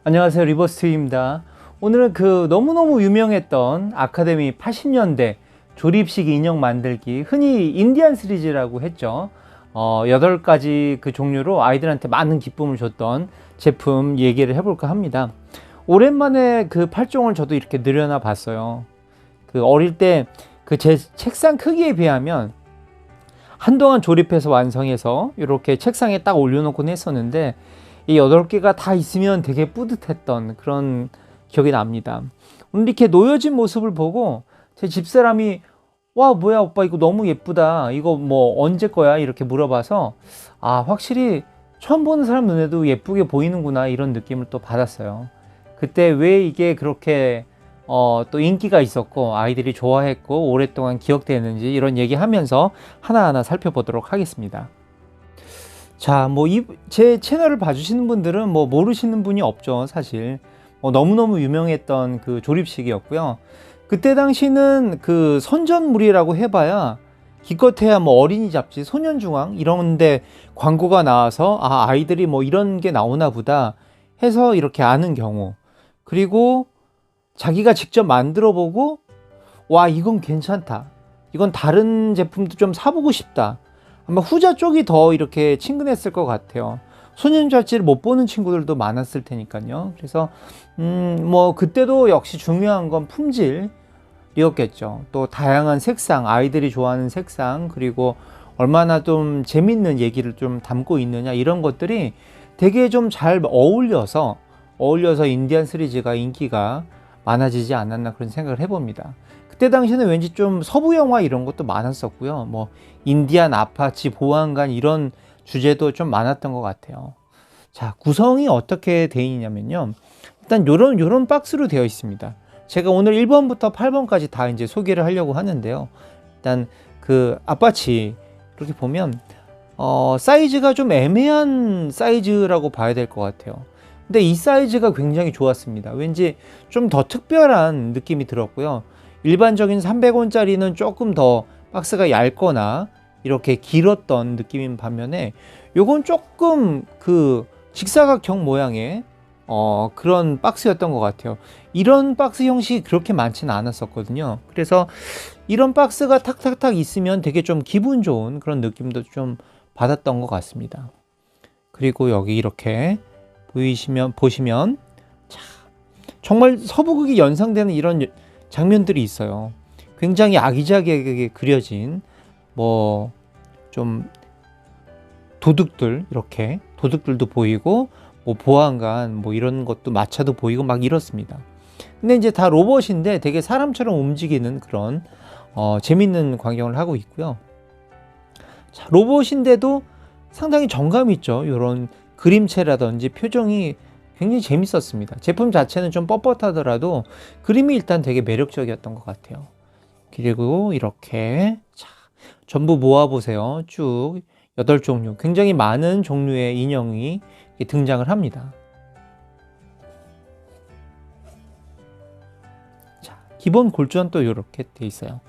안녕하세요, 리버스트입니다. 오늘은 그 너무너무 유명했던 아카데미 80년대 조립식 인형 만들기, 흔히 인디안 시리즈라고 했죠. 8가지 그 종류로 아이들한테 많은 기쁨을 줬던 제품 얘기를 해볼까 합니다. 오랜만에 그 8종을 저도 이렇게 늘여놔 봤어요. 그 어릴 때 그 제 책상 크기에 비하면 한동안 조립해서 완성해서 이렇게 책상에 딱 올려놓곤 했었는데, 이 8개가 다 있으면 되게 뿌듯했던 그런 기억이 납니다. 오늘 이렇게 놓여진 모습을 보고 제 집사람이 와, 뭐야 오빠, 이거 너무 예쁘다, 이거 뭐 언제 거야, 이렇게 물어봐서 확실히 처음 보는 사람 눈에도 예쁘게 보이는구나, 이런 느낌을 또 받았어요. 그때 왜 이게 그렇게 또 인기가 있었고 아이들이 좋아했고 오랫동안 기억되는지, 이런 얘기하면서 하나하나 살펴보도록 하겠습니다. 자, 제 채널을 봐주시는 분들은 모르시는 분이 없죠, 사실. 너무너무 유명했던 그 조립식이었고요. 그때 당시는 그 선전물이라고 해봐야 기껏해야 어린이 잡지, 소년중앙 이런데 광고가 나와서 아이들이 이런 게 나오나 보다 해서 이렇게 아는 경우, 그리고 자기가 직접 만들어 보고 와, 이건 괜찮다, 이건 다른 제품도 좀 사보고 싶다, 아마 후자 쪽이 더 이렇게 친근했을 것 같아요. 소년 잡지를 못 보는 친구들도 많았을 테니까요. 그래서 그때도 역시 중요한 건 품질이었겠죠. 또 다양한 색상, 아이들이 좋아하는 색상, 그리고 얼마나 좀 재밌는 얘기를 좀 담고 있느냐, 이런 것들이 되게 좀 잘 어울려서 인디안 시리즈가 인기가 많아지지 않았나, 그런 생각을 해봅니다. 그때 당시에는 왠지 좀 서부 영화 이런 것도 많았었고요. 인디안 아파치, 보안관 이런 주제도 좀 많았던 것 같아요. 자, 구성이 어떻게 되어 있냐면요. 일단 요런 박스로 되어 있습니다. 제가 오늘 1번부터 8번까지 다 이제 소개를 하려고 하는데요. 일단 그 아파치 이렇게 보면 사이즈가 좀 애매한 사이즈라고 봐야 될 것 같아요. 근데 이 사이즈가 굉장히 좋았습니다. 왠지 좀 더 특별한 느낌이 들었고요. 일반적인 300원짜리는 조금 더 박스가 얇거나 이렇게 길었던 느낌인 반면에 요건 조금 그 직사각형 모양의 그런 박스였던 것 같아요. 이런 박스 형식이 그렇게 많지는 않았었거든요. 그래서 이런 박스가 탁탁탁 있으면 되게 좀 기분 좋은 그런 느낌도 좀 받았던 것 같습니다. 그리고 여기 이렇게 보시면 자, 정말 서부극이 연상되는 이런 장면들이 있어요. 굉장히 아기자기하게 그려진 좀 도둑들, 이렇게 도둑들도 보이고 보안관 이런 것도 마차도 보이고 막 이렇습니다. 근데 이제 다 로봇인데 되게 사람처럼 움직이는 그런 재밌는 광경을 하고 있고요. 자, 로봇인데도 상당히 정감 있죠. 이런 그림체라든지 표정이 굉장히 재밌었습니다. 제품 자체는 좀 뻣뻣하더라도 그림이 일단 되게 매력적이었던 것 같아요. 그리고 이렇게 전부 모아보세요. 쭉 8종류, 굉장히 많은 종류의 인형이 등장을 합니다. 자, 기본 골조는 또 이렇게 돼 있어요.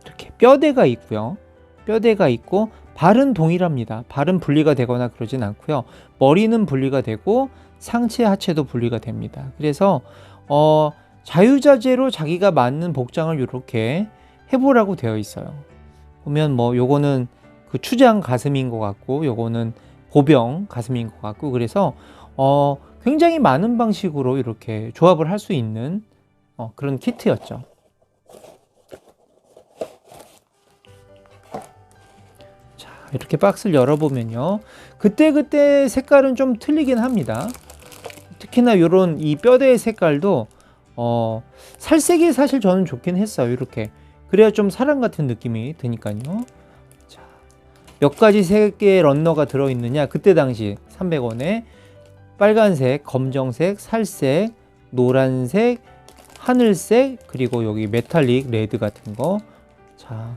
이렇게 뼈대가 있고요. 뼈대가 있고 발은 동일합니다. 발은 분리가 되거나 그러진 않고요. 머리는 분리가 되고 상체, 하체도 분리가 됩니다. 그래서 자유자재로 자기가 맞는 복장을 이렇게 해보라고 되어 있어요. 보면 요거는 그 추장 가슴인 것 같고, 요거는 보병 가슴인 것 같고, 그래서 굉장히 많은 방식으로 이렇게 조합을 할 수 있는 그런 키트였죠. 자, 이렇게 박스를 열어보면요, 그때 색깔은 좀 틀리긴 합니다. 특히나 요런 이 뼈대의 색깔도 살색이 사실 저는 좋긴 했어요. 이렇게 그래야 좀 사람 같은 느낌이 드니까요. 자, 몇 가지 색의 런너가 들어있느냐, 그때 당시 300원에 빨간색, 검정색, 살색, 노란색, 하늘색, 그리고 여기 메탈릭 레드 같은 거. 자,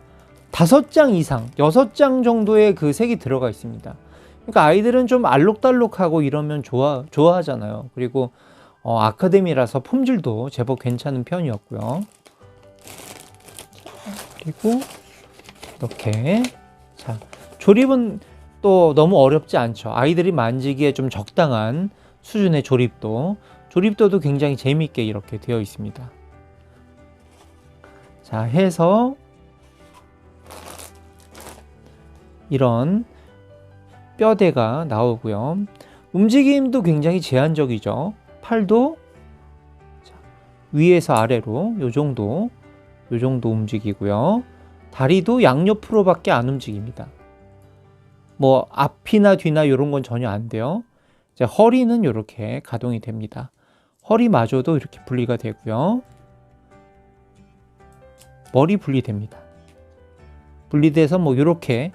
5장 이상, 6장 정도의 그 색이 들어가 있습니다. 그러니까 아이들은 좀 알록달록하고 이러면 좋아하잖아요. 그리고 아카데미라서 품질도 제법 괜찮은 편이었고요. 그리고 이렇게, 자, 조립은 또 너무 어렵지 않죠. 아이들이 만지기에 좀 적당한 수준의 조립도 조립도도 굉장히 재밌게 이렇게 되어 있습니다. 자, 해서 이런 뼈대가 나오고요. 움직임도 굉장히 제한적이죠. 팔도 위에서 아래로 요 정도 움직이고요. 다리도 양옆으로밖에 안 움직입니다. 뭐 앞이나 뒤나 이런 건 전혀 안 돼요. 이제 허리는 이렇게 가동이 됩니다. 허리마저도 이렇게 분리가 되고요. 머리 분리됩니다. 분리돼서 뭐 이렇게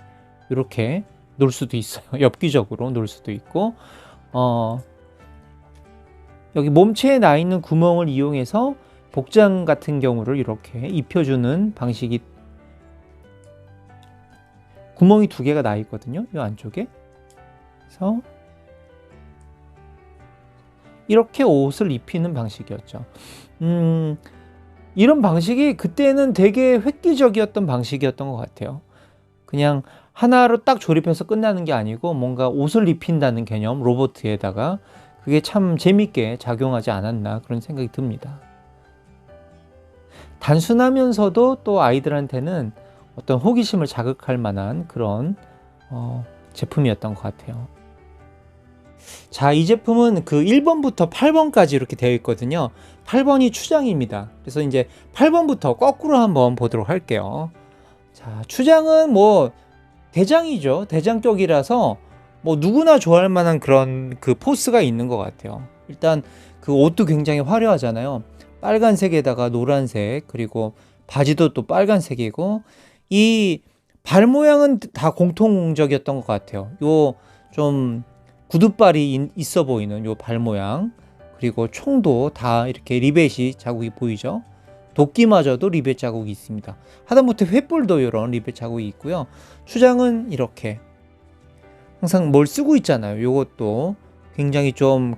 놓을 수도 있어요. 엽기적으로 놓을 수도 있고, 여기 몸체에 나 있는 구멍을 이용해서 복장 같은 경우를 이렇게 입혀주는 방식이, 구멍이 2개가 나 있거든요. 이 안쪽에. 그래서 이렇게 옷을 입히는 방식이었죠. 이런 방식이 그때는 되게 획기적이었던 방식이었던 것 같아요. 그냥 하나로 딱 조립해서 끝나는 게 아니고 뭔가 옷을 입힌다는 개념, 로봇에다가 그게 참 재밌게 작용하지 않았나 그런 생각이 듭니다. 단순하면서도 또 아이들한테는 어떤 호기심을 자극할 만한 그런 제품이었던 것 같아요. 자, 이 제품은 그 1번부터 8번까지 이렇게 되어 있거든요. 8번이 추장입니다. 그래서 이제 8번부터 거꾸로 한번 보도록 할게요. 자, 추장은 뭐 대장이죠. 대장 쪽이라서 뭐 누구나 좋아할 만한 그런 그 포스가 있는 것 같아요. 일단 그 옷도 굉장히 화려하잖아요. 빨간색에다가 노란색, 그리고 바지도 또 빨간색이고, 이 발 모양은 다 공통적이었던 것 같아요. 요 좀 구둣발이 있어 보이는 요 발 모양, 그리고 총도 다 이렇게 리벳이 자국이 보이죠. 도끼마저도 리벳 자국이 있습니다. 하다못해 횃불도 이런 리벳 자국이 있고요. 추장은 이렇게 항상 뭘 쓰고 있잖아요. 요것도 굉장히 좀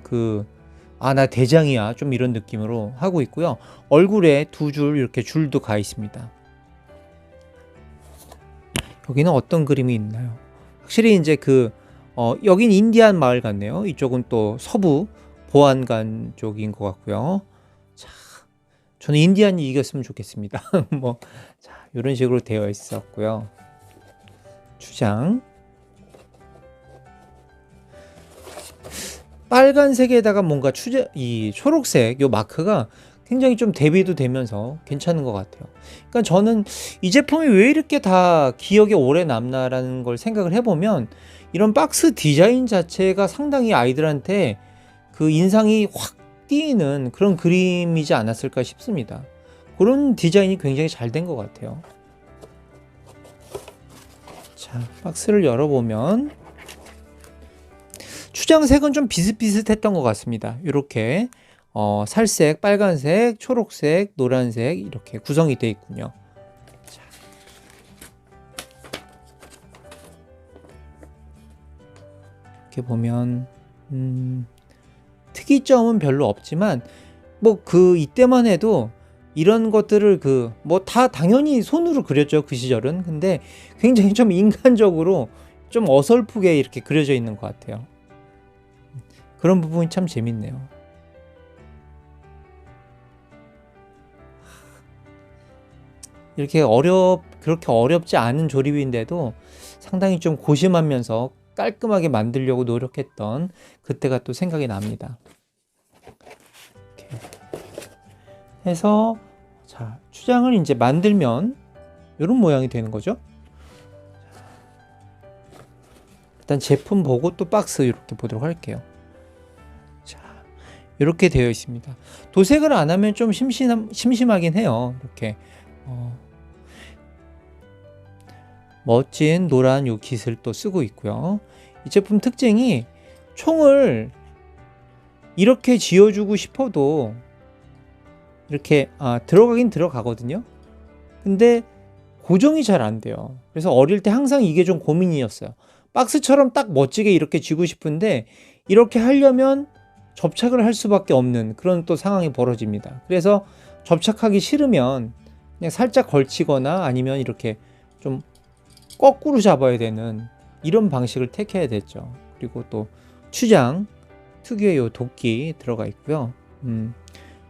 나 대장이야 좀 이런 느낌으로 하고 있고요. 얼굴에 2줄 이렇게 줄도 가 있습니다. 여기는 어떤 그림이 있나요? 확실히 이제 여긴 인디안 마을 같네요. 이쪽은 또 서부 보안관 쪽인 것 같고요. 자, 저는 인디안이 이겼으면 좋겠습니다. 뭐, 자, 이런 식으로 되어 있었고요. 추장. 빨간색에다가 뭔가 이 초록색 요 마크가 굉장히 좀 대비도 되면서 괜찮은 것 같아요. 그러니까 저는 이 제품이 왜 이렇게 다 기억에 오래 남나라는 걸 생각을 해보면, 이런 박스 디자인 자체가 상당히 아이들한테 그 인상이 확 띄는 그런 그림이지 않았을까 싶습니다. 그런 디자인이 굉장히 잘 된 것 같아요. 자, 박스를 열어보면 추장색은 좀 비슷비슷했던 것 같습니다. 이렇게 살색, 빨간색, 초록색, 노란색 이렇게 구성이 되어 있군요. 자. 이렇게 보면 특이점은 별로 없지만 뭐 이때만 해도 이런 것들을 뭐 다 당연히 손으로 그렸죠, 그 시절은. 근데 굉장히 좀 인간적으로 좀 어설프게 이렇게 그려져 있는 것 같아요. 그런 부분이 참 재밌네요. 이렇게 그렇게 어렵지 않은 조립인데도 상당히 좀 고심하면서 깔끔하게 만들려고 노력했던 그때가 또 생각이 납니다. 이렇게 해서, 자, 추장을 이제 만들면 이런 모양이 되는 거죠. 일단 제품 보고 또 박스 이렇게 보도록 할게요. 자, 이렇게 되어 있습니다. 도색을 안 하면 좀 심심하긴 해요. 이렇게 멋진 노란 요 깃을 또 쓰고 있고요. 이 제품 특징이 총을 이렇게 지어주고 싶어도 이렇게 들어가긴 들어가거든요. 근데 고정이 잘 안 돼요. 그래서 어릴 때 항상 이게 좀 고민이었어요. 박스처럼 딱 멋지게 이렇게 쥐고 싶은데 이렇게 하려면 접착을 할 수밖에 없는 그런 또 상황이 벌어집니다. 그래서 접착하기 싫으면 그냥 살짝 걸치거나 아니면 이렇게 좀 거꾸로 잡아야 되는 이런 방식을 택해야 됐죠. 그리고 또 추장 특유의 요 도끼 들어가 있고요.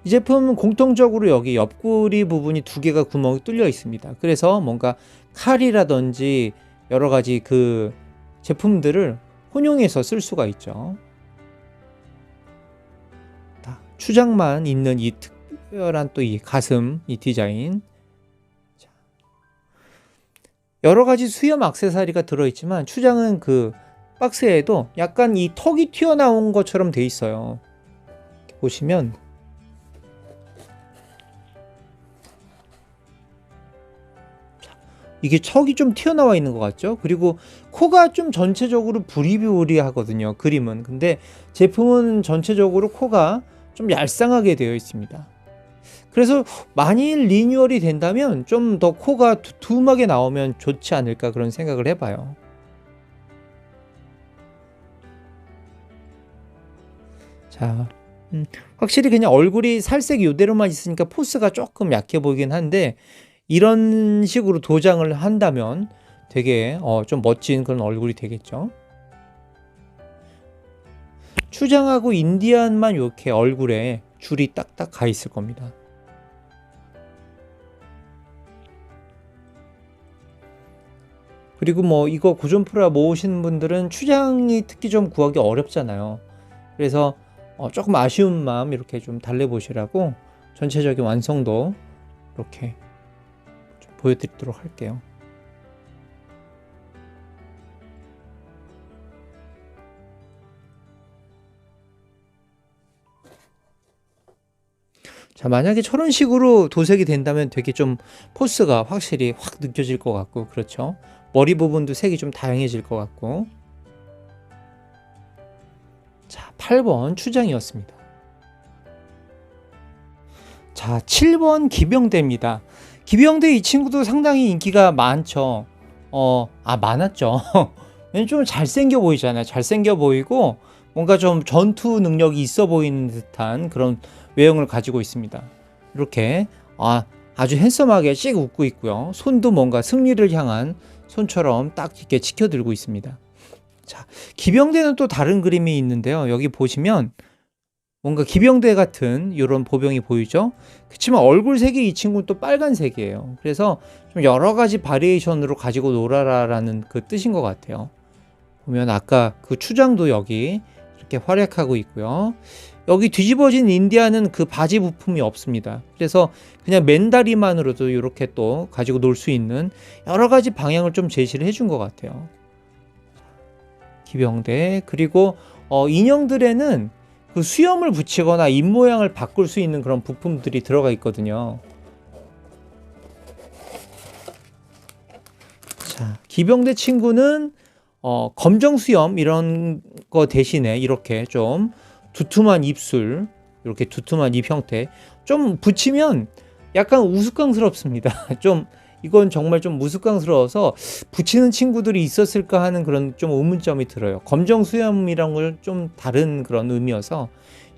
이 제품은 공통적으로 여기 옆구리 부분이 두 개가 구멍이 뚫려 있습니다. 그래서 뭔가 칼이라든지 여러 가지 그 제품들을 혼용해서 쓸 수가 있죠. 추장만 있는 이 특별한 또 이 가슴 이 디자인. 여러 가지 수염 액세서리가 들어있지만 추장은 그 박스에도 약간 이 턱이 튀어나온 것처럼 돼 있어요. 보시면 이게 턱이 좀 튀어나와 있는 것 같죠? 그리고 코가 좀 전체적으로 부리부리하거든요, 그림은. 근데 제품은 전체적으로 코가 좀 얄쌍하게 되어 있습니다. 그래서 만일 리뉴얼이 된다면 좀 더 코가 두툼하게 나오면 좋지 않을까 그런 생각을 해봐요. 자, 확실히 그냥 얼굴이 살색 이대로만 있으니까 포스가 조금 약해 보이긴 한데 이런 식으로 도장을 한다면 되게 좀 멋진 그런 얼굴이 되겠죠. 추장하고 인디안만 이렇게 얼굴에 줄이 딱딱 가 있을 겁니다. 그리고 뭐 이거 고전프라 모으시는 분들은 추장이 특히 좀 구하기 어렵잖아요. 그래서 조금 아쉬운 마음 이렇게 좀 달래보시라고 전체적인 완성도 이렇게 좀 보여드리도록 할게요. 자, 만약에 저런 식으로 도색이 된다면 되게 좀 포스가 확실히 확 느껴질 것 같고, 그렇죠? 머리 부분도 색이 좀 다양해질 것 같고. 자, 8번 추장이었습니다. 자, 7번 기병대입니다. 기병대 이 친구도 상당히 인기가 많죠. 많았죠. 좀 잘생겨 보이잖아요. 잘생겨 보이고 뭔가 좀 전투 능력이 있어 보이는 듯한 그런 외형을 가지고 있습니다. 이렇게 아주 핸섬하게 씩 웃고 있고요. 손도 뭔가 승리를 향한 손처럼 딱 이렇게 지켜들고 있습니다. 자, 기병대는 또 다른 그림이 있는데요. 여기 보시면 뭔가 기병대 같은 이런 보병이 보이죠? 그렇지만 얼굴색이 이 친구는 또 빨간색이에요. 그래서 좀 여러 가지 바리에이션으로 가지고 놀아라라는 그 뜻인 것 같아요. 보면 아까 그 추장도 여기 이렇게 활약하고 있고요. 여기 뒤집어진 인디아는 그 바지 부품이 없습니다. 그래서 그냥 맨다리만으로도 이렇게 또 가지고 놀 수 있는 여러 가지 방향을 좀 제시를 해준 것 같아요. 기병대. 그리고 인형들에는 그 수염을 붙이거나 입모양을 바꿀 수 있는 그런 부품들이 들어가 있거든요. 자, 기병대 친구는 검정 수염 이런 거 대신에 이렇게 좀 두툼한 입술, 이렇게 두툼한 입 형태 좀 붙이면 약간 우스꽝스럽습니다. 좀 이건 정말 좀 우스꽝스러워서 붙이는 친구들이 있었을까 하는 그런 좀 의문점이 들어요. 검정 수염이란 걸 좀 다른 그런 의미여서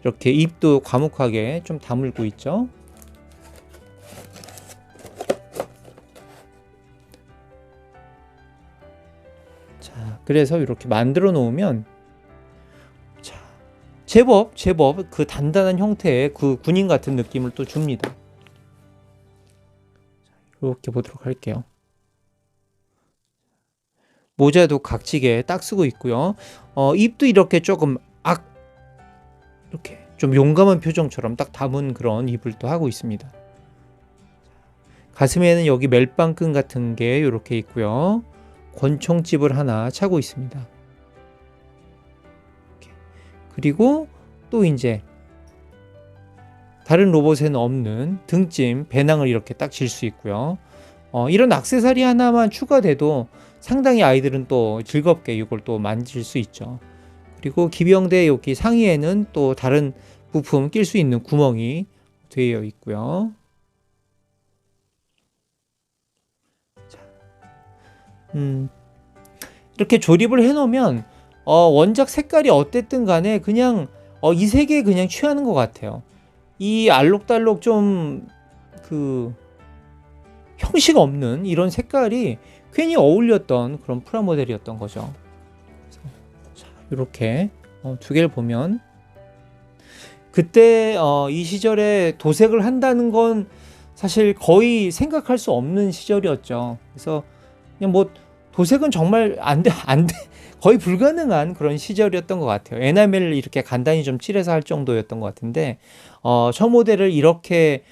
이렇게 입도 과묵하게 좀 다물고 있죠. 자, 그래서 이렇게 만들어 놓으면 제법 그 단단한 형태의 그 군인 같은 느낌을 또 줍니다. 이렇게 보도록 할게요. 모자도 각지게 딱 쓰고 있고요. 입도 이렇게 조금 이렇게 좀 용감한 표정처럼 딱 담은 그런 입을 또 하고 있습니다. 가슴에는 여기 멜빵끈 같은 게 이렇게 있고요. 권총집을 하나 차고 있습니다. 그리고 또 이제 다른 로봇에는 없는 등짐, 배낭을 이렇게 딱 질 수 있고요. 이런 액세서리 하나만 추가돼도 상당히 아이들은 또 즐겁게 이걸 또 만질 수 있죠. 그리고 기병대 여기 상의에는 또 다른 부품 낄 수 있는 구멍이 되어 있고요. 자, 이렇게 조립을 해놓으면 원작 색깔이 어땠든 간에 그냥 이 색에 그냥 취하는 것 같아요. 이 알록달록 좀 그 형식 없는 이런 색깔이 괜히 어울렸던 그런 프라모델이었던 거죠. 자, 이렇게 두 개를 보면 그때 이 시절에 도색을 한다는 건 사실 거의 생각할 수 없는 시절이었죠. 그래서 그냥 뭐 도색은 정말 안 돼, 거의 불가능한 그런 시절이었던 것 같아요. 에나멜을 이렇게 간단히 좀 칠해서 할 정도였던 것 같은데, 저 모델을 이렇게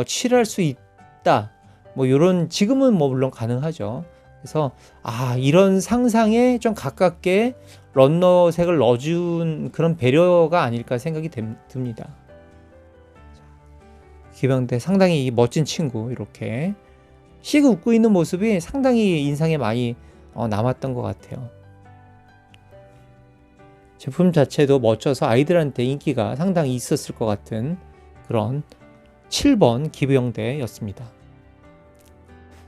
칠할 수 있다. 뭐 이런 지금은 뭐 물론 가능하죠. 그래서 이런 상상에 좀 가깝게 런너색을 넣어준 그런 배려가 아닐까 생각이 듭니다. 기병대 상당히 멋진 친구, 이렇게 씩 웃고 있는 모습이 상당히 인상에 많이 남았던 것 같아요. 제품 자체도 멋져서 아이들한테 인기가 상당히 있었을 것 같은 그런 7번 기병대였습니다.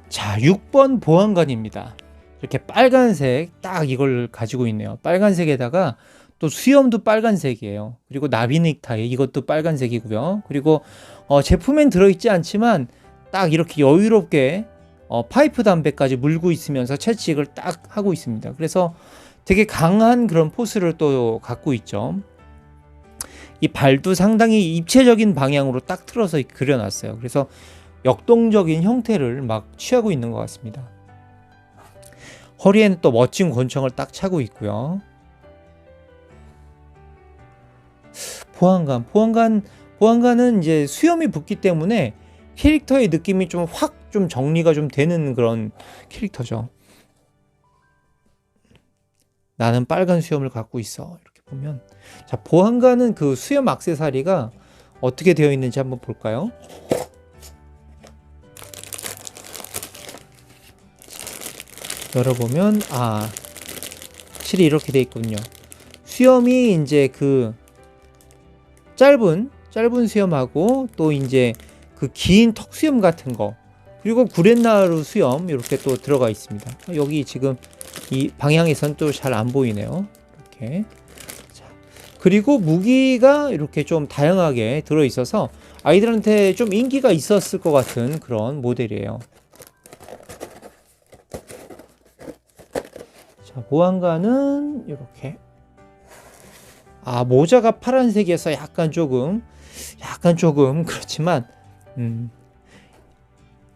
자, 6번 보안관입니다. 이렇게 빨간색 딱 이걸 가지고 있네요. 빨간색에다가 또 수염도 빨간색이에요. 그리고 나비 넥타이 이것도 빨간색이고요. 그리고 제품엔 들어있지 않지만 딱 이렇게 여유롭게 파이프 담배까지 물고 있으면서 채찍을 딱 하고 있습니다. 그래서 되게 강한 그런 포스를 또 갖고 있죠. 이 발도 상당히 입체적인 방향으로 딱 틀어서 그려놨어요. 그래서 역동적인 형태를 막 취하고 있는 것 같습니다. 허리에는 또 멋진 권총을 딱 차고 있고요. 보안관은 이제 수염이 붙기 때문에 캐릭터의 느낌이 좀 좀 정리가 좀 되는 그런 캐릭터죠. 나는 빨간 수염을 갖고 있어. 이렇게 보면, 자, 보안관은 그 수염 액세서리가 어떻게 되어 있는지 한번 볼까요? 열어보면 확실히 이렇게 되어 있거든요. 수염이 이제 그 짧은 수염하고 또 이제 그 긴 턱 수염 같은 거, 그리고 구렛나루 수염 이렇게 또 들어가 있습니다. 여기 지금 이 방향에선 또 잘 안 보이네요. 이렇게. 자, 그리고 무기가 이렇게 좀 다양하게 들어 있어서 아이들한테 좀 인기가 있었을 것 같은 그런 모델이에요. 자, 보안관은 이렇게, 모자가 파란색이어서 약간 조금 그렇지만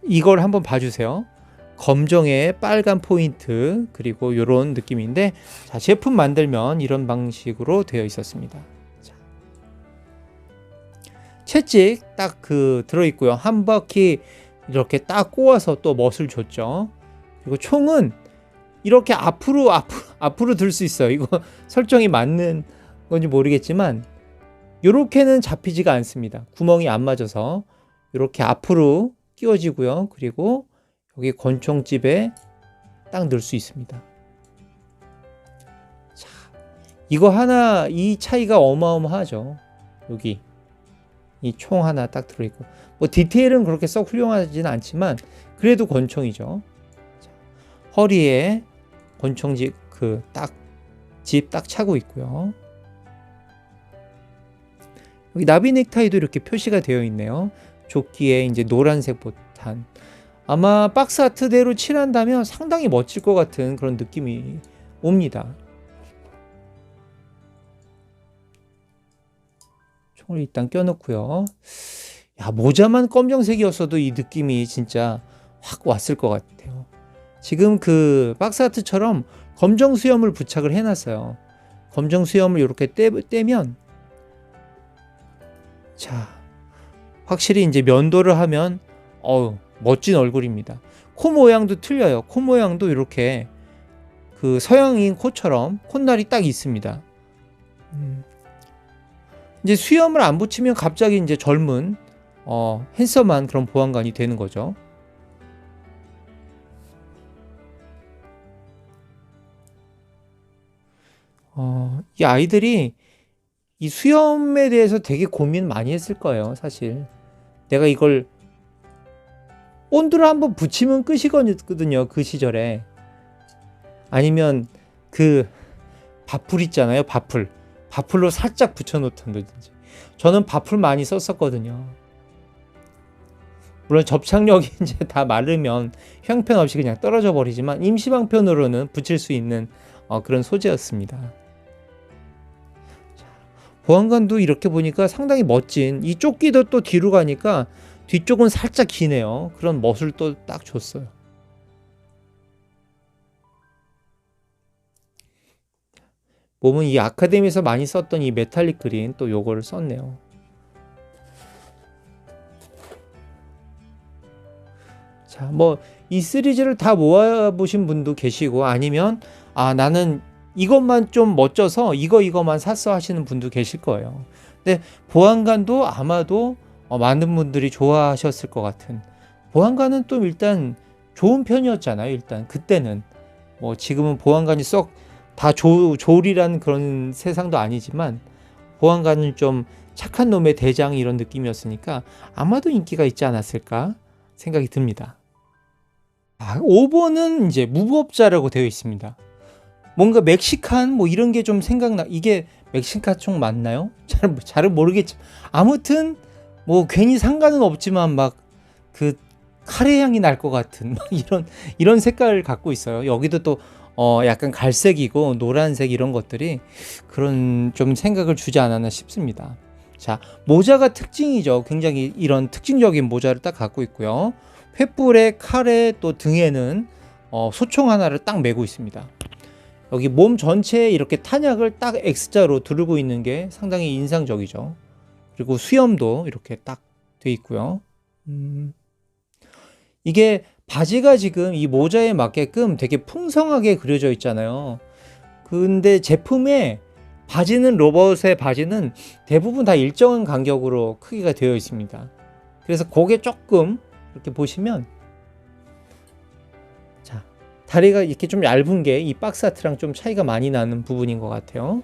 이걸 한번 봐주세요. 검정에 빨간 포인트, 그리고 이런 느낌인데, 자, 제품 만들면 이런 방식으로 되어 있었습니다. 자, 채찍 딱 들어있고요. 한 바퀴 이렇게 딱 꼬아서 또 멋을 줬죠. 그리고 총은 이렇게 앞으로 들 수 있어요. 이거 설정이 맞는 건지 모르겠지만 이렇게는 잡히지가 않습니다. 구멍이 안 맞아서 이렇게 앞으로 끼워지고요. 그리고 여기 권총집에 딱 넣을 수 있습니다. 자, 이거 하나, 이 차이가 어마어마하죠. 여기 이 총 하나 딱 들어있고, 뭐 디테일은 그렇게 썩 훌륭하지는 않지만 그래도 권총이죠. 자, 허리에 권총집 집 딱 차고 있고요. 여기 나비 넥타이도 이렇게 표시가 되어 있네요. 조끼에 이제 노란색 보탄. 아마 박스 아트대로 칠한다면 상당히 멋질 것 같은 그런 느낌이 옵니다. 총을 일단 껴놓고요. 야, 모자만 검정색이었어도 이 느낌이 진짜 확 왔을 것 같아요. 지금 그 박스 아트처럼 검정 수염을 부착을 해놨어요. 검정 수염을 이렇게 떼면, 자, 확실히 이제 면도를 하면 멋진 얼굴입니다. 코 모양도 틀려요. 코 모양도 이렇게 그 서양인 코처럼 콧날이 딱 있습니다. 이제 수염을 안 붙이면 갑자기 이제 젊은 핸섬한 그런 보안관이 되는 거죠. 이 아이들이 이 수염에 대해서 되게 고민 많이 했을 거예요. 사실 내가 이걸 본드를 한번 붙이면 끝이거든요. 그 시절에. 아니면 그 바풀 있잖아요. 바풀로 살짝 붙여놓던지. 저는 바풀 많이 썼었거든요. 물론 접착력이 이제 다 마르면 형편없이 그냥 떨어져 버리지만 임시방편으로는 붙일 수 있는 그런 소재였습니다. 보안관도 이렇게 보니까 상당히 멋진, 이 조끼도 또 뒤로 가니까 뒤쪽은 살짝 기네요. 그런 멋을 또 딱 줬어요. 보면 이 아카데미에서 많이 썼던 이 메탈릭 그린 또 요거를 썼네요. 자, 뭐 이 시리즈를 다 모아보신 분도 계시고, 아니면 나는 이것만 좀 멋져서 이거만 샀어 하시는 분도 계실 거예요. 근데 보안관도 아마도 많은 분들이 좋아하셨을 것 같은, 보안관은 또 일단 좋은 편이었잖아요. 일단 그때는 뭐 지금은 보안관이 썩 다 조리란 그런 세상도 아니지만, 보안관은 좀 착한 놈의 대장 이런 느낌이었으니까 아마도 인기가 있지 않았을까 생각이 듭니다. 5번은 이제 무법자라고 되어 있습니다. 뭔가 멕시칸 뭐 이런 게 좀 생각나. 이게 멕시칸 총 맞나요? 잘은 모르겠지. 아무튼 뭐 괜히 상관은 없지만 막 그 카레 향이 날 것 같은 막 이런 색깔을 갖고 있어요. 여기도 또 약간 갈색이고 노란색 이런 것들이 그런 좀 생각을 주지 않았나 싶습니다. 자, 모자가 특징이죠. 굉장히 이런 특징적인 모자를 딱 갖고 있고요. 횃불에 칼에 또 등에는 소총 하나를 딱 메고 있습니다. 여기 몸 전체에 이렇게 탄약을 딱 X자로 두르고 있는 게 상당히 인상적이죠. 그리고 수염도 이렇게 딱 돼 있고요. 이게 바지가 지금 이 모자에 맞게끔 되게 풍성하게 그려져 있잖아요. 근데 제품에 바지는, 로봇의 바지는 대부분 다 일정한 간격으로 크기가 되어 있습니다. 그래서 그게 조금 이렇게 보시면, 자, 다리가 이렇게 좀 얇은 게 이 박스 아트랑 좀 차이가 많이 나는 부분인 것 같아요.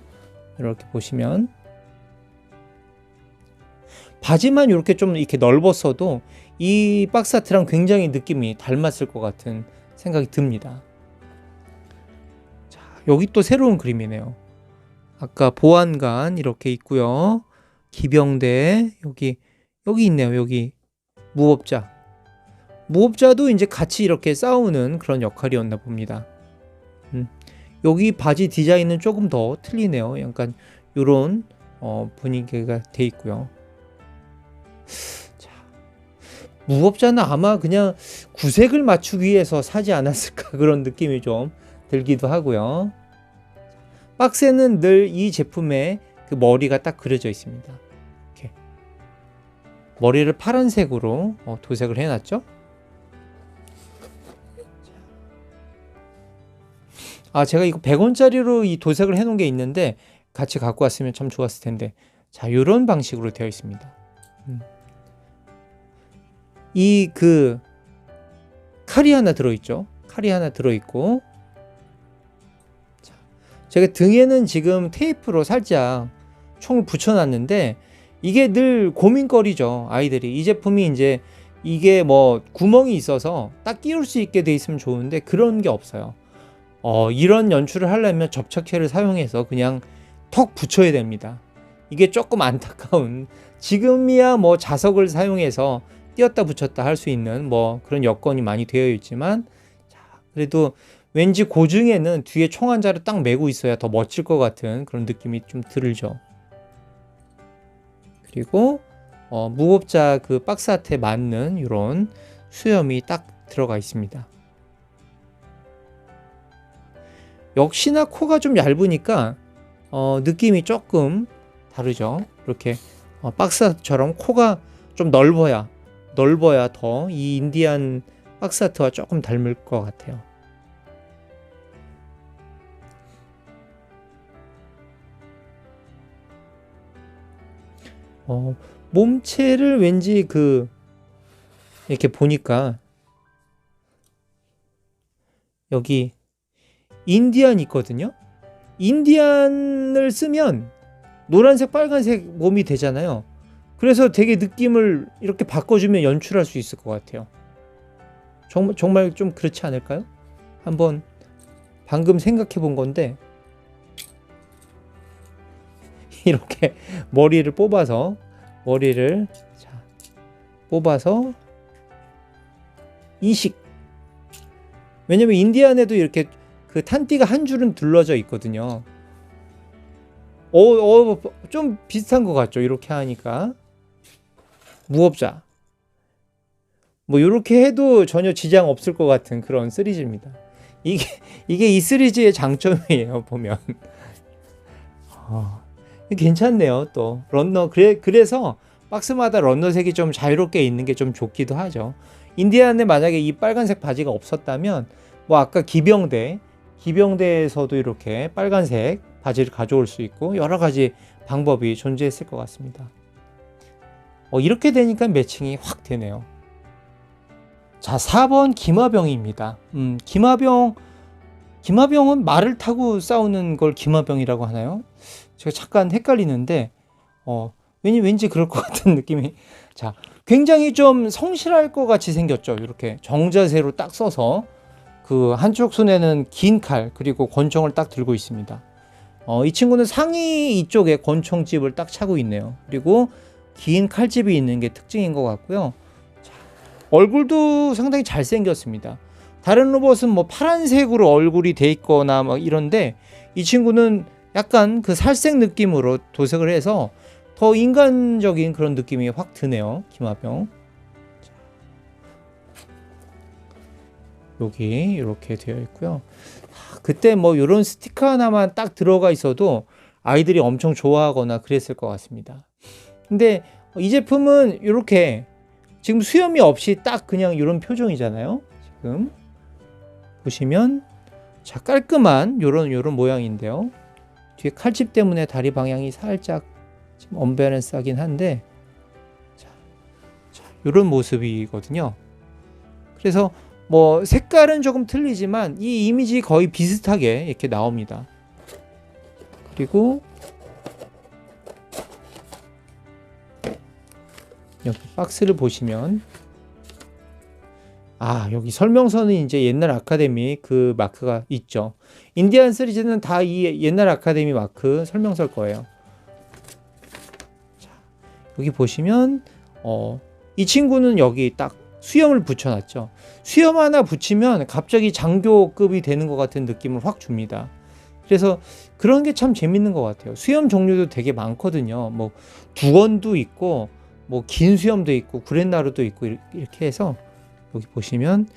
이렇게 보시면 바지만 이렇게 좀 이렇게 넓었어도 이 박스 아트랑 굉장히 느낌이 닮았을 것 같은 생각이 듭니다. 자, 여기 또 새로운 그림이네요. 아까 보안관 이렇게 있고요. 기병대 여기 있네요. 여기 무법자도 이제 같이 이렇게 싸우는 그런 역할이었나 봅니다. 여기 바지 디자인은 조금 더 틀리네요. 약간 이런 분위기가 돼 있고요. 자, 무법자는 아마 그냥 구색을 맞추기 위해서 사지 않았을까 그런 느낌이 좀 들기도 하고요. 박스에는 늘 이 제품에 그 머리가 딱 그려져 있습니다. 이렇게 머리를 파란색으로 도색을 해놨죠. 제가 이거 100원짜리로 이 도색을 해놓은 게 있는데 같이 갖고 왔으면 참 좋았을 텐데. 자, 이런 방식으로 되어 있습니다. 이 칼이 하나 들어있죠. 칼이 하나 들어있고, 자, 제가 등에는 지금 테이프로 살짝 총을 붙여놨는데 이게 늘 고민거리죠. 아이들이 이 제품이 이제 이게 뭐 구멍이 있어서 딱 끼울 수 있게 돼 있으면 좋은데 그런 게 없어요. 이런 연출을 하려면 접착제를 사용해서 그냥 턱 붙여야 됩니다. 이게 조금 안타까운, 지금이야 뭐 자석을 사용해서 띄었다 붙였다 할 수 있는 뭐 그런 여건이 많이 되어 있지만, 자, 그래도 왠지 고중에는 뒤에 총 한 자를 딱 메고 있어야 더 멋질 것 같은 그런 느낌이 좀 들죠. 그리고 무법자 그 박스 아트에 맞는 이런 수염이 딱 들어가 있습니다. 역시나 코가 좀 얇으니까 느낌이 조금 다르죠. 이렇게 박스 아트처럼 코가 좀 넓어야 더 이 인디안 박스 아트와 조금 닮을 것 같아요. 몸체를 왠지 이렇게 보니까 여기 인디안 있거든요. 인디안을 쓰면 노란색 빨간색 몸이 되잖아요. 그래서 되게 느낌을 이렇게 바꿔주면 연출할 수 있을 것 같아요. 정말 좀 그렇지 않을까요? 한번 방금 생각해 본 건데, 이렇게 머리를 뽑아서 이식. 왜냐면 인디안에도 이렇게 그 탄띠가 한 줄은 둘러져 있거든요. 좀 비슷한 것 같죠? 이렇게 하니까. 무법자. 뭐 이렇게 해도 전혀 지장 없을 것 같은 그런 시리즈입니다. 이게 이 시리즈의 장점이에요. 보면 괜찮네요. 또 런너 그래서 박스마다 런너 색이 좀 자유롭게 있는 게 좀 좋기도 하죠. 인디안에 만약에 이 빨간색 바지가 없었다면 뭐 아까 기병대에서도 이렇게 빨간색 바지를 가져올 수 있고 여러 가지 방법이 존재했을 것 같습니다. 이렇게 되니까 매칭이 확 되네요. 자, 4번 기마병입니다. 기마병은 말을 타고 싸우는 걸 기마병이라고 하나요? 제가 잠깐 헷갈리는데 왠지 그럴 것 같은 느낌이. 자, 굉장히 좀 성실할 것 같이 생겼죠. 이렇게 정자세로 딱 써서 그 한쪽 손에는 긴 칼 그리고 권총을 딱 들고 있습니다. 이 친구는 상의 이쪽에 권총집을 딱 차고 있네요. 그리고 긴 칼집이 있는 게 특징인 것 같고요. 자, 얼굴도 상당히 잘생겼습니다. 다른 로봇은 뭐 파란색으로 얼굴이 돼 있거나 막 이런데 이 친구는 약간 그 살색 느낌으로 도색을 해서 더 인간적인 그런 느낌이 확 드네요. 기마병. 여기 이렇게 되어 있고요. 그때 뭐 이런 스티커 하나만 딱 들어가 있어도 아이들이 엄청 좋아하거나 그랬을 것 같습니다. 근데 이 제품은 이렇게 지금 수염이 없이 딱 그냥 이런 표정이잖아요. 지금 보시면 자, 깔끔한 요런 모양인데요. 뒤에 칼집 때문에 다리 방향이 살짝 지금 언밸런스하긴 한데 자, 요런 모습이거든요. 그래서 뭐 색깔은 조금 틀리지만 이 이미지 거의 비슷하게 이렇게 나옵니다. 그리고 여기 박스를 보시면 여기 설명서는 이제 옛날 아카데미 그 마크가 있죠. 인디안 시리즈는 다 이 옛날 아카데미 마크 설명서일 거예요. 자, 여기 보시면 이 친구는 여기 딱 수염을 붙여놨죠. 수염 하나 붙이면 갑자기 장교급이 되는 것 같은 느낌을 확 줍니다. 그래서 그런 게 참 재밌는 것 같아요. 수염 종류도 되게 많거든요. 뭐 두건도 있고 뭐 긴 수염도 있고 구렛나루도 있고 이렇게 해서 여기 보시면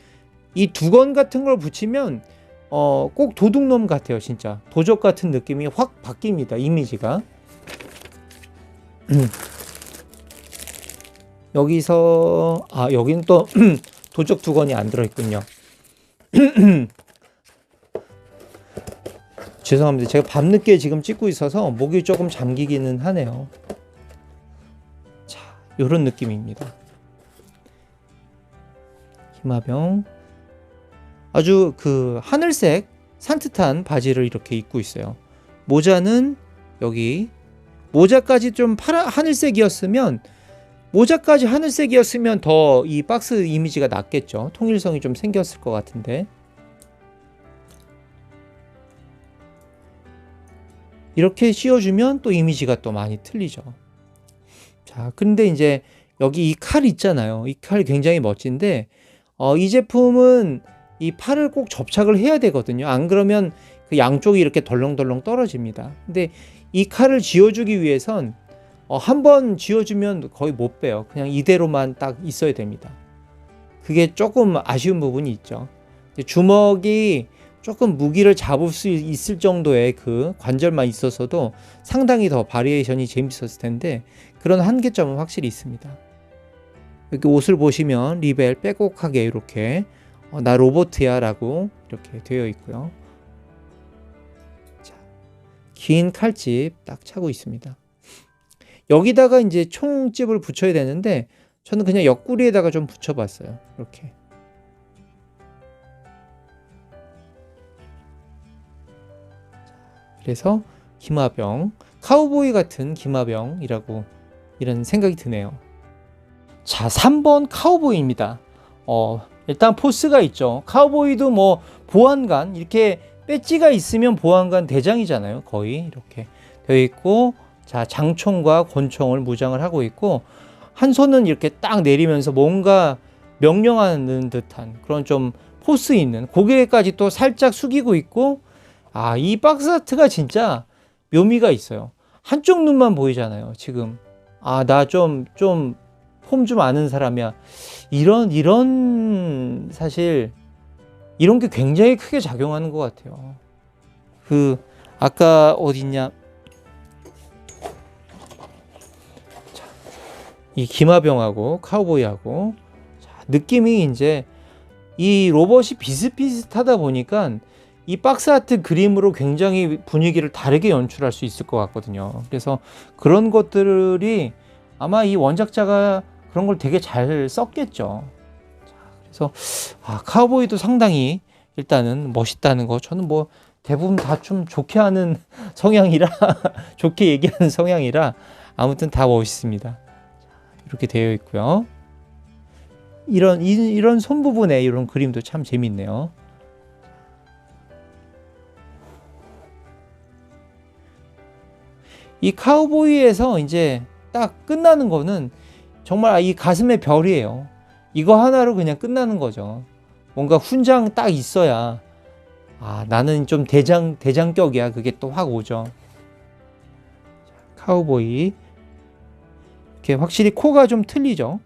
이 두건 같은 걸 붙이면 꼭 도둑놈 같아요. 진짜 도적 같은 느낌이 확 바뀝니다. 이미지가. 여기서 여기는 또 도적 두건이 안 들어있군요. 죄송합니다. 제가 밤늦게 지금 찍고 있어서 목이 조금 잠기기는 하네요. 자, 요런 느낌입니다. 기마병 아주 그 하늘색 산뜻한 바지를 이렇게 입고 있어요. 모자는 여기 모자까지 좀 하늘색이었으면 더 이 박스 이미지가 낫겠죠. 통일성이 좀 생겼을 것 같은데 이렇게 씌워주면 또 이미지가 또 많이 틀리죠. 자, 근데 이제 여기 이 칼 있잖아요. 이 칼 굉장히 멋진데 이 제품은 이 팔을 꼭 접착을 해야 되거든요. 안 그러면 그 양쪽이 이렇게 덜렁덜렁 떨어집니다. 근데 이 칼을 쥐어주기 위해선 한번 쥐어주면 거의 못 빼요. 그냥 이대로만 딱 있어야 됩니다. 그게 조금 아쉬운 부분이 있죠. 주먹이 조금 무기를 잡을 수 있을 정도의 그 관절만 있었어도 상당히 더 바리에이션이 재밌었을 텐데 그런 한계점은 확실히 있습니다. 여기 옷을 보시면 리벨 빼곡하게 이렇게 나 로봇이야 라고 이렇게 되어 있고요. 자, 긴 칼집 딱 차고 있습니다. 여기다가 이제 총집을 붙여야 되는데 저는 그냥 옆구리에다가 좀 붙여봤어요. 이렇게. 그래서 기마병, 카우보이 같은 기마병이라고 이런 생각이 드네요. 자, 3번 카우보이입니다. 일단 포스가 있죠. 카우보이도 뭐 보안관 이렇게 배지가 있으면 보안관 대장이잖아요. 거의 이렇게 되어 있고 자, 장총과 권총을 무장을 하고 있고 한 손은 이렇게 딱 내리면서 뭔가 명령하는 듯한 그런 좀 포스 있는 고개까지 또 살짝 숙이고 있고 이 박스 아트가 진짜 묘미가 있어요. 한쪽 눈만 보이잖아요 지금. 아, 나 좀 폼 좀 아는 사람이야. 이런 사실 이런 게 굉장히 크게 작용하는 것 같아요. 그 아까 어딨냐, 이 기마병하고 카우보이하고, 자, 느낌이 이제 이 로봇이 비슷비슷하다 보니까 이 박스 아트 그림으로 굉장히 분위기를 다르게 연출할 수 있을 것 같거든요. 그래서 그런 것들이 아마 이 원작자가 그런 걸 되게 잘 썼겠죠. 자, 그래서 카우보이도 상당히 일단은 멋있다는 거, 저는 뭐 대부분 다 좀 좋게 하는 성향이라 좋게 얘기하는 성향이라 아무튼 다 멋있습니다. 이렇게 되어 있고요. 이런 손 부분에 이런 그림도 참 재밌네요. 이 카우보이에서 이제 딱 끝나는 거는 정말 이 가슴의 별이에요. 이거 하나로 그냥 끝나는 거죠. 뭔가 훈장 딱 있어야 나는 좀 대장격이야. 그게 또 확 오죠. 카우보이 이렇게 확실히 코가 좀 틀리죠.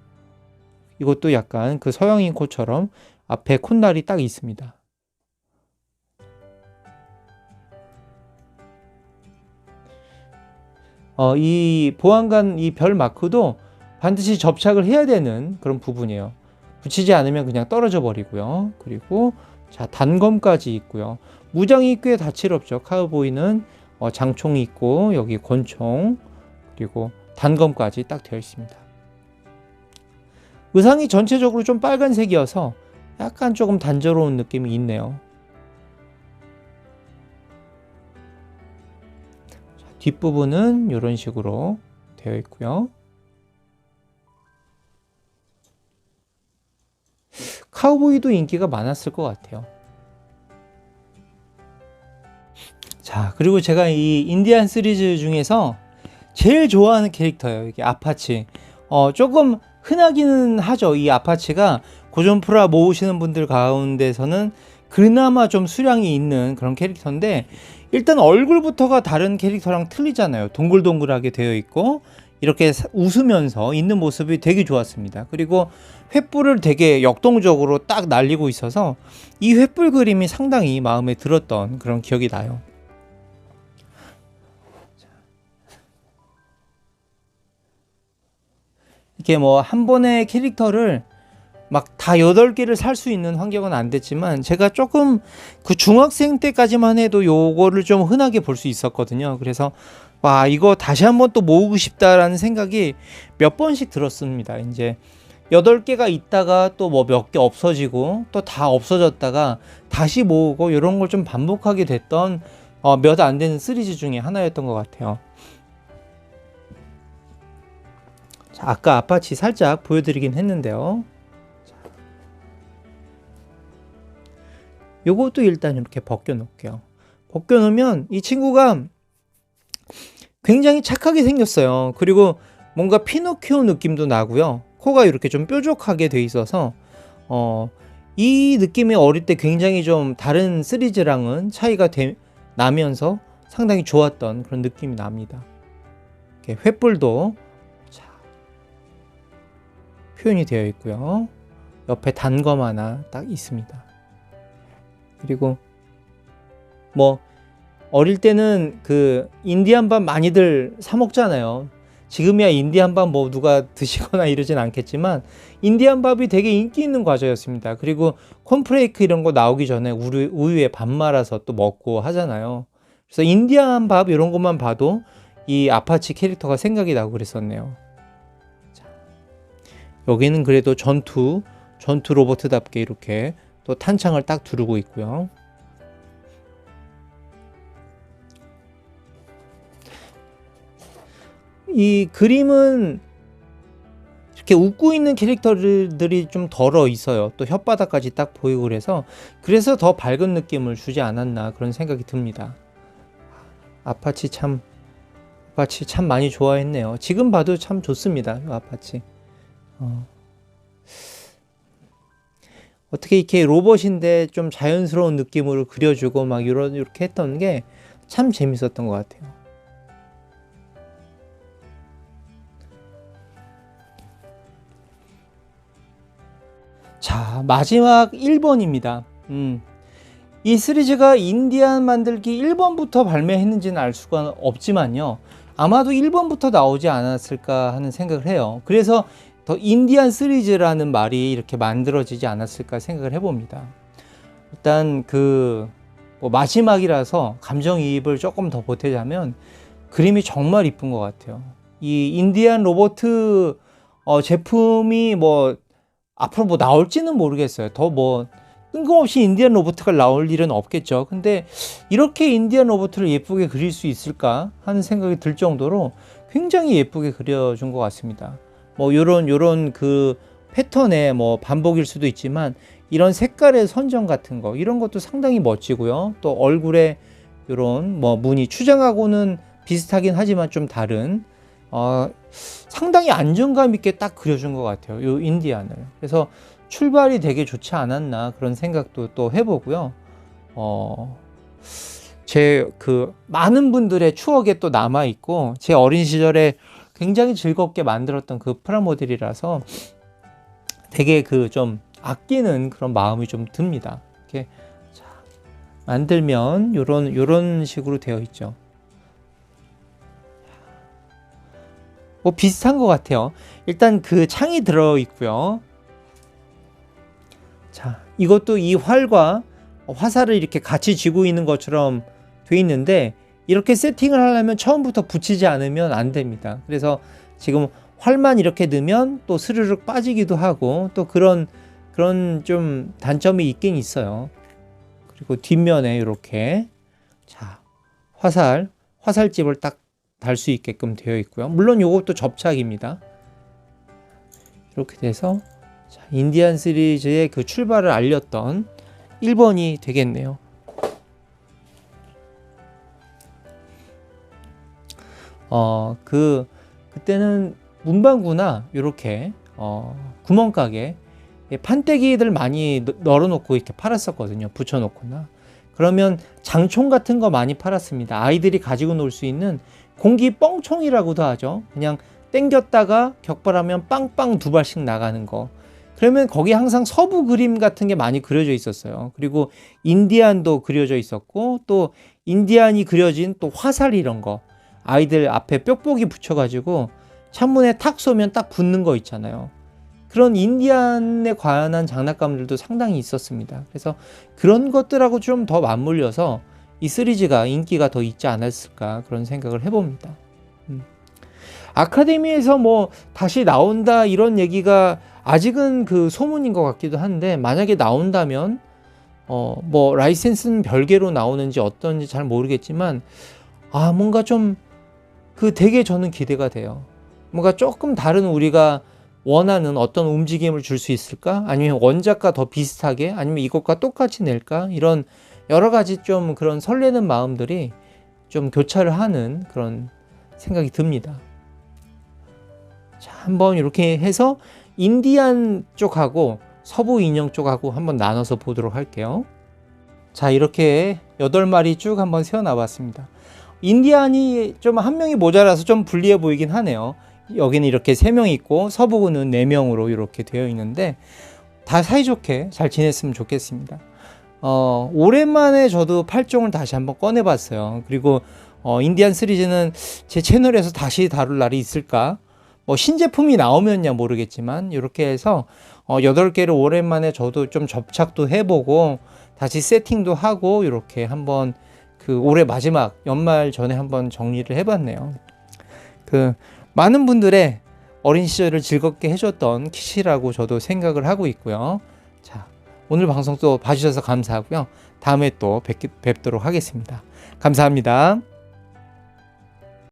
이것도 약간 그 서양인 코처럼 앞에 콧날이 딱 있습니다. 이 보안관 이 별 마크도 반드시 접착을 해야 되는 그런 부분이에요. 붙이지 않으면 그냥 떨어져 버리고요. 그리고 자, 단검까지 있고요. 무장이 꽤 다채롭죠. 카우보이는 장총이 있고 여기 권총, 그리고 단검까지 딱 되어 있습니다. 의상이 전체적으로 좀 빨간색이어서 약간 조금 단조로운 느낌이 있네요. 자, 뒷부분은 이런 식으로 되어 있고요. 카우보이도 인기가 많았을 것 같아요. 자, 그리고 제가 이 인디안 시리즈 중에서 제일 좋아하는 캐릭터예요. 이게 아파치. 조금 흔하기는 하죠. 이 아파치가 고전 프라 모으시는 분들 가운데서는 그나마 좀 수량이 있는 그런 캐릭터인데, 일단 얼굴부터가 다른 캐릭터랑 틀리잖아요. 동글동글하게 되어 있고 이렇게 웃으면서 있는 모습이 되게 좋았습니다. 그리고 횃불을 되게 역동적으로 딱 날리고 있어서 이 횃불 그림이 상당히 마음에 들었던 그런 기억이 나요. 이렇게 뭐 한 번에 캐릭터를 막 다 8개를 살 수 있는 환경은 안 됐지만, 제가 조금 그 중학생 때까지만 해도 요거를 좀 흔하게 볼 수 있었거든요. 그래서 와, 이거 다시 한번 또 모으고 싶다라는 생각이 몇 번씩 들었습니다. 이제 8개가 있다가 또 뭐 몇 개 없어지고 또 다 없어졌다가 다시 모으고 이런 걸 좀 반복하게 됐던 몇 안 되는 시리즈 중에 하나였던 것 같아요. 자, 아까 아파치 살짝 보여드리긴 했는데요. 요것도 일단 이렇게 벗겨 놓을게요. 벗겨 놓으면 이 친구가 굉장히 착하게 생겼어요. 그리고 뭔가 피노키오 느낌도 나고요. 코가 이렇게 좀 뾰족하게 돼 있어서 이 느낌이 어릴 때 굉장히 좀 다른 시리즈랑은 차이가 나면서 상당히 좋았던 그런 느낌이 납니다. 이렇게 횃불도 자, 표현이 되어 있고요. 옆에 단검 하나 딱 있습니다. 그리고 뭐 어릴 때는 그 인디안밥 많이들 사 먹잖아요. 지금이야 인디안밥 뭐 누가 드시거나 이러진 않겠지만 인디안밥이 되게 인기 있는 과자였습니다. 그리고 콘프레이크 이런 거 나오기 전에 우유에 밥 말아서 또 먹고 하잖아요. 그래서 인디안밥 이런 것만 봐도 이 아파치 캐릭터가 생각이 나고 그랬었네요. 자, 여기는 그래도 전투 로봇답게 이렇게 또 탄창을 딱 두르고 있고요. 이 그림은 이렇게 웃고 있는 캐릭터들이 좀 덜어 있어요. 또 혓바닥까지 딱 보이고 그래서 더 밝은 느낌을 주지 않았나 그런 생각이 듭니다. 아파치 참 많이 좋아했네요. 지금 봐도 참 좋습니다. 이 아파치. 어떻게 이렇게 로봇인데 좀 자연스러운 느낌으로 그려주고 막 이렇게 했던 게 참 재밌었던 것 같아요. 자, 마지막 1번입니다. 이 시리즈가 인디안 만들기 1번부터 발매했는지는 알 수가 없지만요. 아마도 1번부터 나오지 않았을까 하는 생각을 해요. 그래서 더 인디안 시리즈라는 말이 이렇게 만들어지지 않았을까 생각을 해봅니다. 일단 뭐 마지막이라서 감정이입을 조금 더 보태자면 그림이 정말 이쁜 것 같아요. 이 인디안 로보트 제품이 뭐 앞으로 뭐 나올지는 모르겠어요. 더 뭐 뜬금없이 인디안 로보트가 나올 일은 없겠죠. 근데 이렇게 인디안 로보트를 예쁘게 그릴 수 있을까 하는 생각이 들 정도로 굉장히 예쁘게 그려준 것 같습니다. 뭐 요런 그 패턴의 뭐 반복일 수도 있지만 이런 색깔의 선정 같은 거 이런 것도 상당히 멋지고요. 또 얼굴에 요런 뭐 무늬 추장하고는 비슷하긴 하지만 좀 다른 상당히 안정감 있게 딱 그려준 것 같아요. 요 인디안을. 그래서 출발이 되게 좋지 않았나 그런 생각도 또 해보고요. 제 많은 분들의 추억에 또 남아 있고 제 어린 시절에 굉장히 즐겁게 만들었던 그 프라모델이라서 되게 좀 아끼는 그런 마음이 좀 듭니다. 이렇게 자, 만들면 요런 식으로 되어 있죠. 뭐 비슷한 것 같아요. 일단 그 창이 들어 있고요. 자, 이것도 이 활과 화살을 이렇게 같이 쥐고 있는 것처럼 돼 있는데 이렇게 세팅을 하려면 처음부터 붙이지 않으면 안 됩니다. 그래서 지금 활만 이렇게 넣으면 또 스르륵 빠지기도 하고 또 그런 좀 단점이 있긴 있어요. 그리고 뒷면에 이렇게 자, 화살집을 딱 달 수 있게끔 되어 있고요. 물론 이것도 접착입니다. 이렇게 돼서 자, 인디안 시리즈의 그 출발을 알렸던 1번이 되겠네요. 그때는 문방구나 이렇게 구멍가게 판때기들 많이 널어놓고 이렇게 팔았었거든요. 붙여놓거나. 그러면 장총 같은 거 많이 팔았습니다. 아이들이 가지고 놀 수 있는 공기 뻥총이라고도 하죠. 그냥 땡겼다가 격발하면 빵빵 2발씩 나가는 거. 그러면 거기 항상 서부 그림 같은 게 많이 그려져 있었어요. 그리고 인디안도 그려져 있었고 또 인디안이 그려진 또 화살 이런 거 아이들 앞에 뾱뾱이 붙여가지고 창문에 탁 쏘면 딱 붙는 거 있잖아요. 그런 인디안에 관한 장난감들도 상당히 있었습니다. 그래서 그런 것들하고 좀 더 맞물려서 이 시리즈가 인기가 더 있지 않았을까 그런 생각을 해봅니다. 아카데미에서 뭐 다시 나온다 이런 얘기가 아직은 그 소문인 것 같기도 한데 만약에 나온다면 뭐 라이센스는 별개로 나오는지 어떤지 잘 모르겠지만 뭔가 좀 되게 저는 기대가 돼요. 뭔가 조금 다른 우리가 원하는 어떤 움직임을 줄 수 있을까? 아니면 원작과 더 비슷하게? 아니면 이것과 똑같이 낼까? 이런 여러 가지 좀 그런 설레는 마음들이 좀 교차를 하는 그런 생각이 듭니다. 자, 한번 이렇게 해서 인디안 쪽하고 서부 인형 쪽하고 한번 나눠서 보도록 할게요. 자, 이렇게 8마리 쭉 한번 세워놔 봤습니다. 인디안이 좀 한 명이 모자라서 좀 불리해 보이긴 하네요. 여기는 이렇게 3명 있고 서부는 4명으로 이렇게 되어 있는데 다 사이좋게 잘 지냈으면 좋겠습니다. 오랜만에 저도 8종을 다시 한번 꺼내 봤어요. 그리고 인디안 시리즈는 제 채널에서 다시 다룰 날이 있을까? 뭐 신제품이 나오면야 모르겠지만 이렇게 해서 8개를 오랜만에 저도 좀 접착도 해보고 다시 세팅도 하고 이렇게 한번 올해 마지막 연말 전에 한번 정리를 해봤네요. 많은 분들의 어린 시절을 즐겁게 해줬던 킷이라고 저도 생각을 하고 있고요. 자, 오늘 방송 또 봐주셔서 감사하고요. 다음에 또 뵙도록 하겠습니다. 감사합니다.